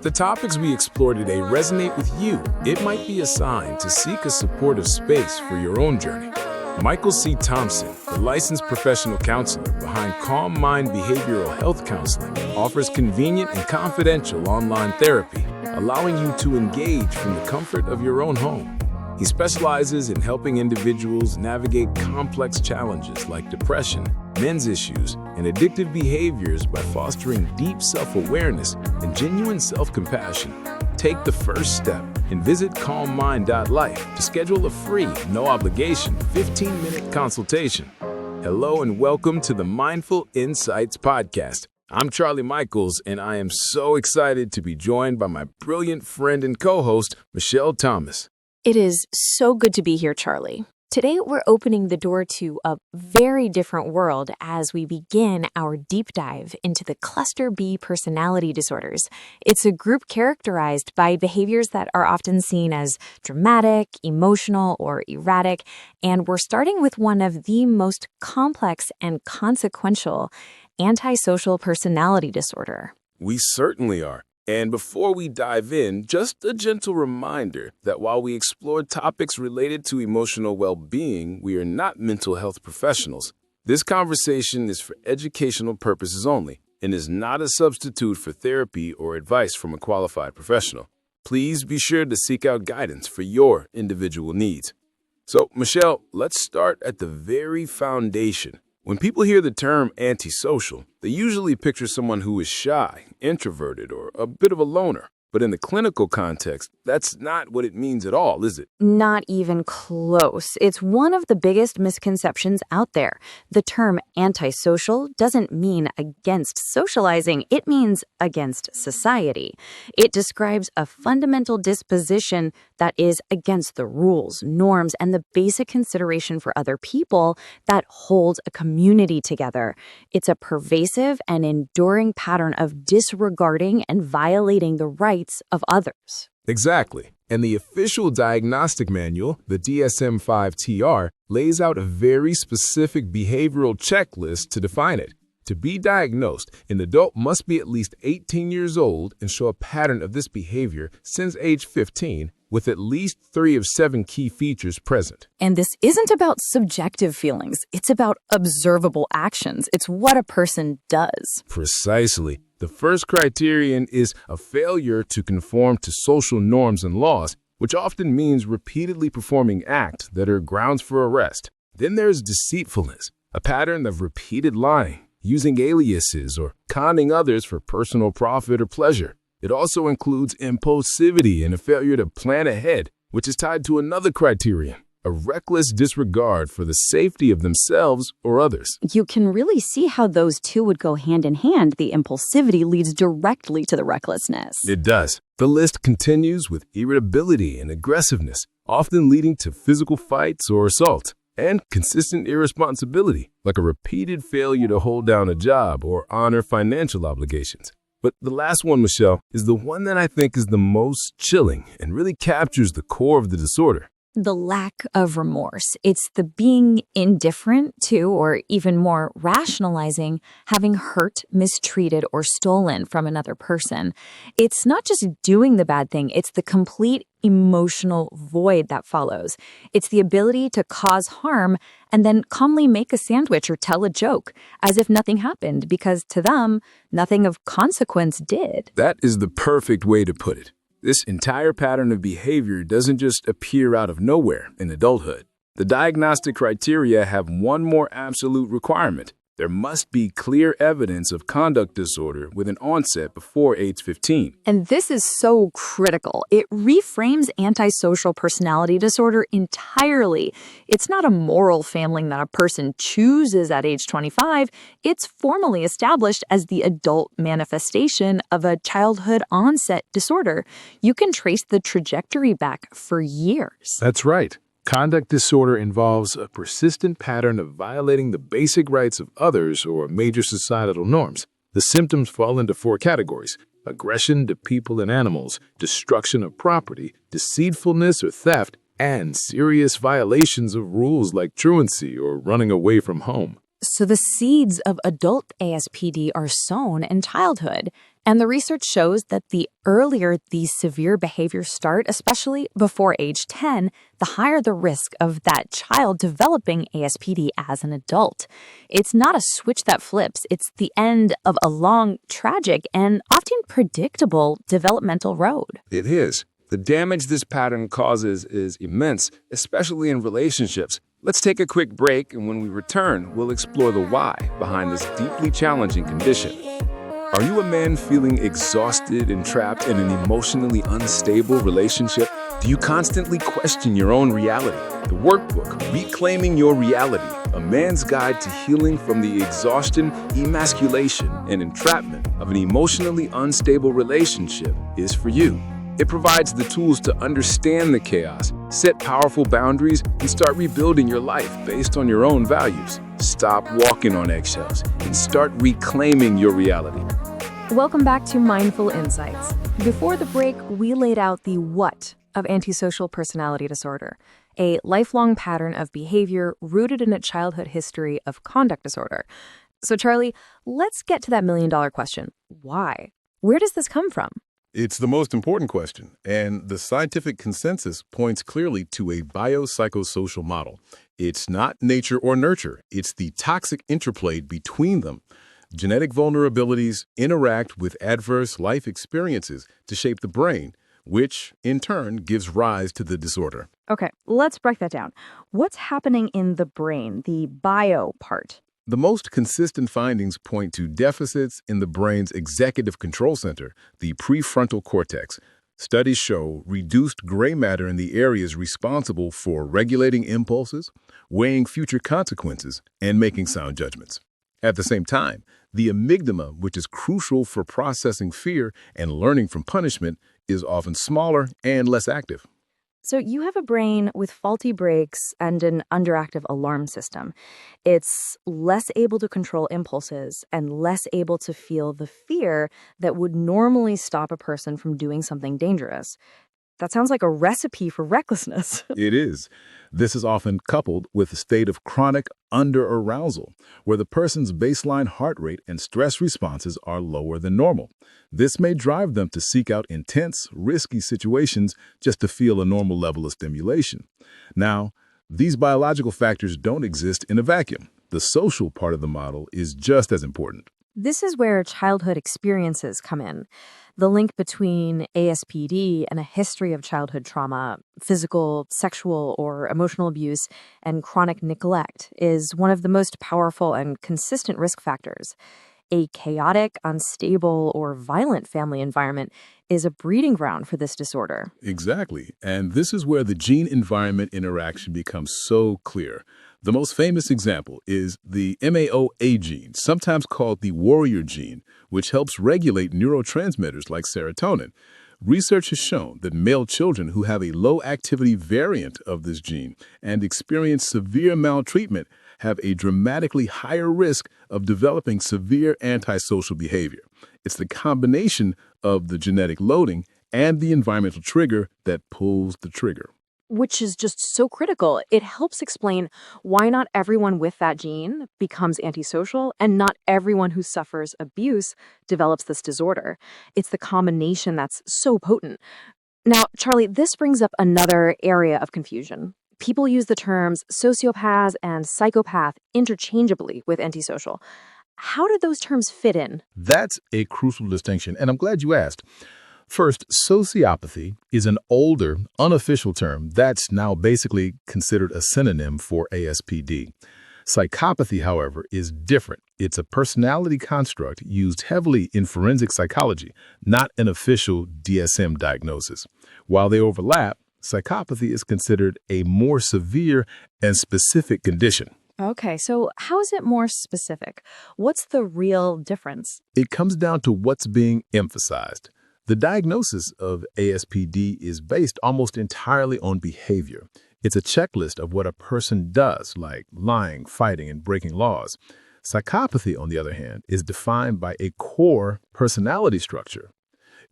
If the topics we explore today resonate with you, it might be a sign to seek a supportive space for your own journey. Michael C. Thompson, the licensed professional counselor behind Calm Mind Behavioral Health Counseling, offers convenient and confidential online therapy, allowing you to engage from the comfort of your own home. He specializes in helping individuals navigate complex challenges like depression, men's issues, and addictive behaviors by fostering deep self-awareness and genuine self-compassion. Take the first step and visit calmmind.life to schedule a free, no-obligation, 15-minute consultation. Hello and welcome to the Mindful Insights Podcast. I'm Charlie Michaels, and I am so excited to be joined by my brilliant friend and co-host, Michelle Thomas. It is so good to be here, Charlie. Today, we're opening the door to a very different world as we begin our deep dive into the Cluster B personality disorders. It's a group characterized by behaviors that are often seen as dramatic, emotional, or erratic, and we're starting with one of the most complex and consequential, antisocial personality disorder. We certainly are. And before we dive in, just a gentle reminder that while we explore topics related to emotional well-being, we are not mental health professionals. This conversation is for educational purposes only and is not a substitute for therapy or advice from a qualified professional. Please be sure to seek out guidance for your individual needs. So, Michelle, let's start at the very foundation. When people hear the term antisocial, they usually picture someone who is shy, introverted, or a bit of a loner. But in the clinical context, that's not what it means at all, is it? Not even close. It's one of the biggest misconceptions out there. The term antisocial doesn't mean against socializing. It means against society. It describes a fundamental disposition that is against the rules, norms, and the basic consideration for other people that holds a community together. It's a pervasive and enduring pattern of disregarding and violating the rights of others. Exactly. And the official diagnostic manual, the DSM-5-TR, lays out a very specific behavioral checklist to define it. To be diagnosed, an adult must be at least 18 years old and show a pattern of this behavior since age 15, with at least 3 of 7 key features present. And this isn't about subjective feelings. It's about observable actions. It's what a person does. Precisely. The first criterion is a failure to conform to social norms and laws, which often means repeatedly performing acts that are grounds for arrest. Then there's deceitfulness, a pattern of repeated lying, using aliases, or conning others for personal profit or pleasure. It also includes impulsivity and a failure to plan ahead, which is tied to another criterion, a reckless disregard for the safety of themselves or others. You can really see how those two would go hand in hand. The impulsivity leads directly to the recklessness. It does. The list continues with irritability and aggressiveness, often leading to physical fights or assault, and consistent irresponsibility, like a repeated failure to hold down a job or honor financial obligations. But the last one, Michelle, is the one that I think is the most chilling and really captures the core of the disorder. The lack of remorse. It's the being indifferent to, or even more rationalizing, having hurt, mistreated, or stolen from another person. It's not just doing the bad thing, it's the complete emotional void that follows. It's the ability to cause harm and then calmly make a sandwich or tell a joke as if nothing happened, because to them, nothing of consequence did. That is the perfect way to put it. This entire pattern of behavior doesn't just appear out of nowhere in adulthood. The diagnostic criteria have one more absolute requirement. There must be clear evidence of conduct disorder with an onset before age 15. And this is so critical. It reframes antisocial personality disorder entirely. It's not a moral failing that a person chooses at age 25. It's formally established as the adult manifestation of a childhood onset disorder. You can trace the trajectory back for years. That's right. Conduct disorder involves a persistent pattern of violating the basic rights of others or major societal norms. The symptoms fall into 4 categories: aggression to people and animals, destruction of property, deceitfulness or theft, and serious violations of rules like truancy or running away from home. So the seeds of adult ASPD are sown in childhood. And the research shows that the earlier these severe behaviors start, especially before age 10, the higher the risk of that child developing ASPD as an adult. It's not a switch that flips. It's the end of a long, tragic, and often predictable developmental road. It is. The damage this pattern causes is immense, especially in relationships. Let's take a quick break, and when we return, we'll explore the why behind this deeply challenging condition. Are you a man feeling exhausted and trapped in an emotionally unstable relationship? Do you constantly question your own reality? The workbook, Reclaiming Your Reality, a man's guide to healing from the exhaustion, emasculation, and entrapment of an emotionally unstable relationship, is for you. It provides the tools to understand the chaos, set powerful boundaries, and start rebuilding your life based on your own values. Stop walking on eggshells and start reclaiming your reality. Welcome back to Mindful Insights. Before the break, we laid out the what of antisocial personality disorder, a lifelong pattern of behavior rooted in a childhood history of conduct disorder. So, Charlie, let's get to that million-dollar question. Why? Where does this come from? It's the most important question, and the scientific consensus points clearly to a biopsychosocial model. It's not nature or nurture, it's the toxic interplay between them. Genetic vulnerabilities interact with adverse life experiences to shape the brain, which, in turn, gives rise to the disorder. Okay, let's break that down. What's happening in the brain, the bio part? The most consistent findings point to deficits in the brain's executive control center, the prefrontal cortex. Studies show reduced gray matter in the areas responsible for regulating impulses, weighing future consequences, and making sound judgments. At the same time, the amygdala, which is crucial for processing fear and learning from punishment, is often smaller and less active. So you have a brain with faulty brakes and an underactive alarm system. It's less able to control impulses and less able to feel the fear that would normally stop a person from doing something dangerous. That sounds like a recipe for recklessness. It is. This is often coupled with a state of chronic underarousal, where the person's baseline heart rate and stress responses are lower than normal. This may drive them to seek out intense, risky situations just to feel a normal level of stimulation. Now, these biological factors don't exist in a vacuum. The social part of the model is just as important. This is where childhood experiences come in. The link between ASPD and a history of childhood trauma, physical, sexual, or emotional abuse, and chronic neglect is one of the most powerful and consistent risk factors. A chaotic, unstable, or violent family environment is a breeding ground for this disorder. Exactly. And this is where the gene-environment interaction becomes so clear. The most famous example is the MAOA gene, sometimes called the warrior gene, which helps regulate neurotransmitters like serotonin. Research has shown that male children who have a low-activity variant of this gene and experience severe maltreatment have a dramatically higher risk of developing severe antisocial behavior. It's the combination of the genetic loading and the environmental trigger that pulls the trigger. Which is just so critical. It helps explain why not everyone with that gene becomes antisocial and not everyone who suffers abuse develops this disorder. It's the combination that's so potent. Now, Charlie, this brings up another area of confusion. People use the terms sociopath and psychopath interchangeably with antisocial. How do those terms fit in? That's a crucial distinction, and I'm glad you asked. First, sociopathy is an older, unofficial term that's now basically considered a synonym for ASPD. Psychopathy, however, is different. It's a personality construct used heavily in forensic psychology, not an official DSM diagnosis. While they overlap, psychopathy is considered a more severe and specific condition. Okay, so how is it more specific? What's the real difference? It comes down to what's being emphasized. The diagnosis of ASPD is based almost entirely on behavior. It's a checklist of what a person does, like lying, fighting, and breaking laws. Psychopathy, on the other hand, is defined by a core personality structure.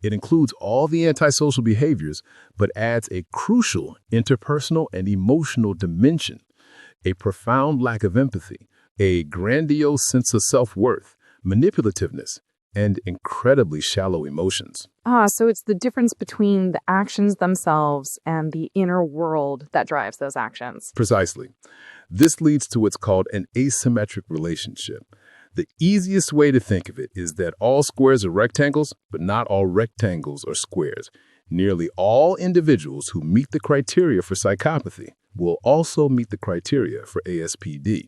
It includes all the antisocial behaviors, but adds a crucial interpersonal and emotional dimension, a profound lack of empathy, a grandiose sense of self-worth, manipulativeness, and incredibly shallow emotions. So it's the difference between the actions themselves and the inner world that drives those actions. Precisely. This leads to what's called an asymmetric relationship. The easiest way to think of it is that all squares are rectangles, but not all rectangles are squares. Nearly all individuals who meet the criteria for psychopathy will also meet the criteria for ASPD.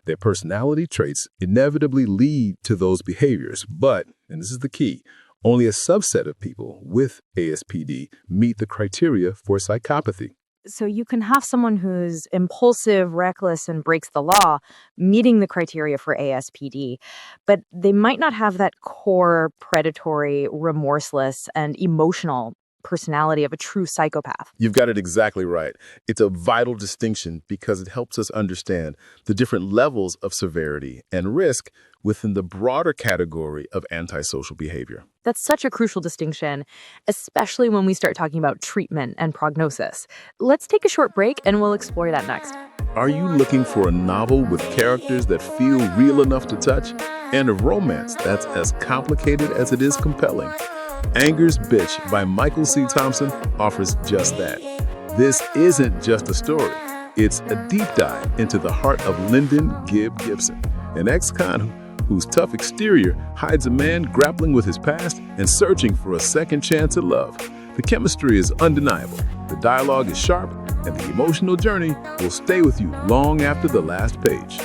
Their personality traits inevitably lead to those behaviors, but, and this is the key, only a subset of people with ASPD meet the criteria for psychopathy. So you can have someone who's impulsive, reckless, and breaks the law, meeting the criteria for ASPD, but they might not have that core predatory, remorseless, and emotional personality of a true psychopath. You've got it exactly right. It's a vital distinction because it helps us understand the different levels of severity and risk within the broader category of antisocial behavior. That's such a crucial distinction, especially when we start talking about treatment and prognosis. Let's take a short break and we'll explore that next. Are you looking for a novel with characters that feel real enough to touch and a romance that's as complicated as it is compelling? Anger's Bitch by Michael C. Thompson offers just that. This isn't just a story. It's a deep dive into the heart of Lyndon Gibb Gibson, an ex-con whose tough exterior hides a man grappling with his past and searching for a second chance at love. The chemistry is undeniable, the dialogue is sharp, and the emotional journey will stay with you long after the last page.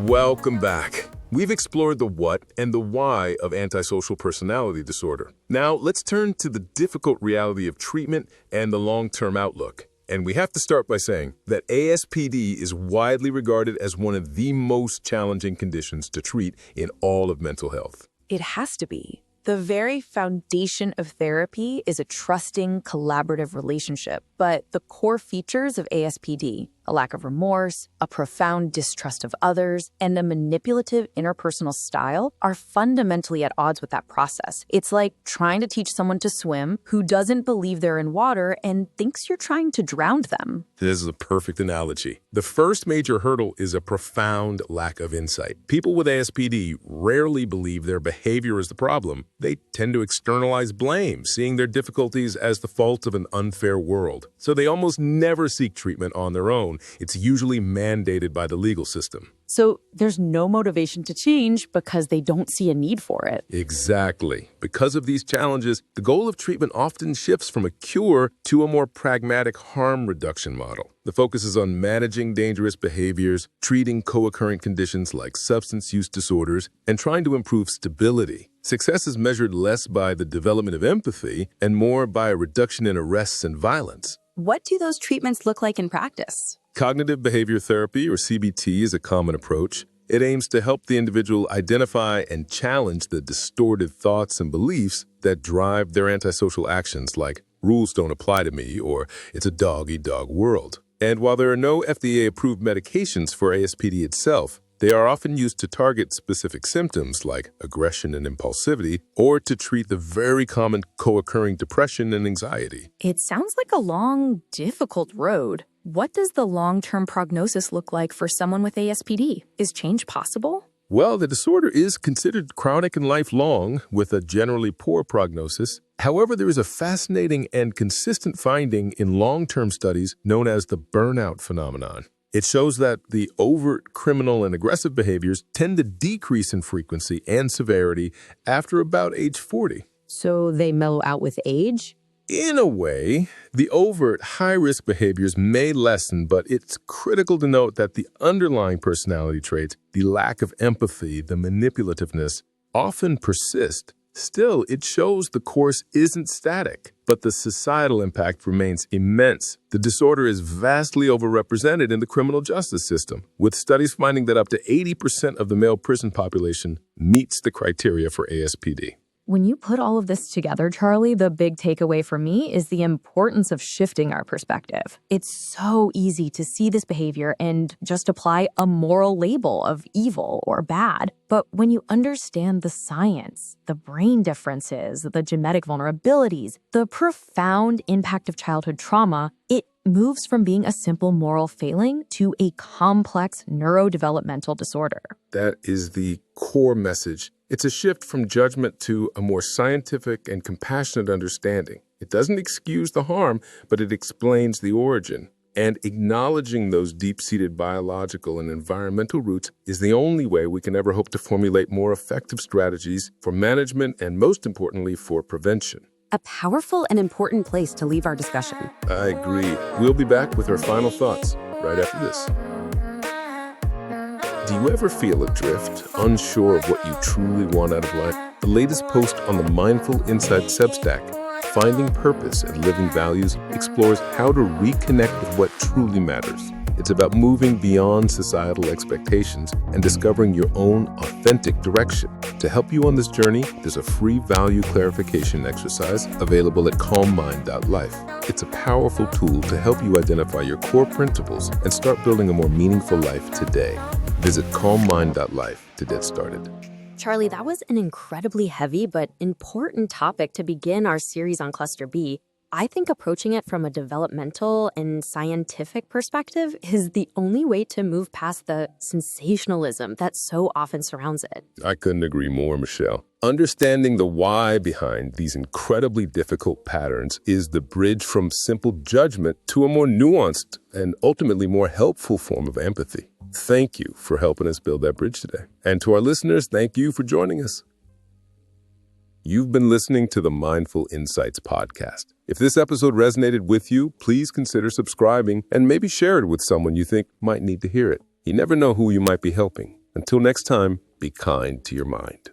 Welcome back. We've explored the what and the why of antisocial personality disorder. Now, let's turn to the difficult reality of treatment and the long-term outlook. And we have to start by saying that ASPD is widely regarded as one of the most challenging conditions to treat in all of mental health. It has to be. The very foundation of therapy is a trusting, collaborative relationship. But the core features of ASPD, a lack of remorse, a profound distrust of others, and a manipulative interpersonal style are fundamentally at odds with that process. It's like trying to teach someone to swim who doesn't believe they're in water and thinks you're trying to drown them. This is a perfect analogy. The first major hurdle is a profound lack of insight. People with ASPD rarely believe their behavior is the problem. They tend to externalize blame, seeing their difficulties as the fault of an unfair world. So they almost never seek treatment on their own. It's usually mandated by the legal system. So there's no motivation to change because they don't see a need for it. Exactly. Because of these challenges, the goal of treatment often shifts from a cure to a more pragmatic harm reduction model. The focus is on managing dangerous behaviors, treating co-occurring conditions like substance use disorders, and trying to improve stability. Success is measured less by the development of empathy and more by a reduction in arrests and violence. What do those treatments look like in practice? Cognitive behavior therapy, or CBT, is a common approach. It aims to help the individual identify and challenge the distorted thoughts and beliefs that drive their antisocial actions, like rules don't apply to me or it's a dog-eat-dog world. And while there are no FDA-approved medications for ASPD itself, they are often used to target specific symptoms like aggression and impulsivity, or to treat the very common co-occurring depression and anxiety. It sounds like a long, difficult road. What does the long-term prognosis look like for someone with ASPD? Is change possible? Well, the disorder is considered chronic and lifelong, with a generally poor prognosis. However, there is a fascinating and consistent finding in long-term studies known as the burnout phenomenon. It shows that the overt criminal and aggressive behaviors tend to decrease in frequency and severity after about age 40. So they mellow out with age? In a way, the overt high-risk behaviors may lessen, but it's critical to note that the underlying personality traits, the lack of empathy, the manipulativeness, often persist. Still, it shows the course isn't static, but the societal impact remains immense. The disorder is vastly overrepresented in the criminal justice system, with studies finding that up to 80% of the male prison population meets the criteria for ASPD. When you put all of this together, Charlie, the big takeaway for me is the importance of shifting our perspective. It's so easy to see this behavior and just apply a moral label of evil or bad. But when you understand the science, the brain differences, the genetic vulnerabilities, the profound impact of childhood trauma, it moves from being a simple moral failing to a complex neurodevelopmental disorder. That is the core message. It's a shift from judgment to a more scientific and compassionate understanding. It doesn't excuse the harm, but it explains the origin. And acknowledging those deep-seated biological and environmental roots is the only way we can ever hope to formulate more effective strategies for management and, most importantly, for prevention. A powerful and important place to leave our discussion. I agree. We'll be back with our final thoughts right after this. Do you ever feel adrift, unsure of what you truly want out of life? The latest post on the Mindful Insight Substack, Finding Purpose and Living Values, explores how to reconnect with what truly matters. It's about moving beyond societal expectations and discovering your own authentic direction. To help you on this journey, there's a free value clarification exercise available at calmmind.life. It's a powerful tool to help you identify your core principles and start building a more meaningful life today. Visit calmmind.life to get started. Charlie, that was an incredibly heavy but important topic to begin our series on Cluster B. I think approaching it from a developmental and scientific perspective is the only way to move past the sensationalism that so often surrounds it. I couldn't agree more, Michelle. Understanding the why behind these incredibly difficult patterns is the bridge from simple judgment to a more nuanced and ultimately more helpful form of empathy. Thank you for helping us build that bridge today. And to our listeners, thank you for joining us. You've been listening to the Mindful Insights podcast. If this episode resonated with you, please consider subscribing and maybe share it with someone you think might need to hear it. You never know who you might be helping. Until next time, be kind to your mind.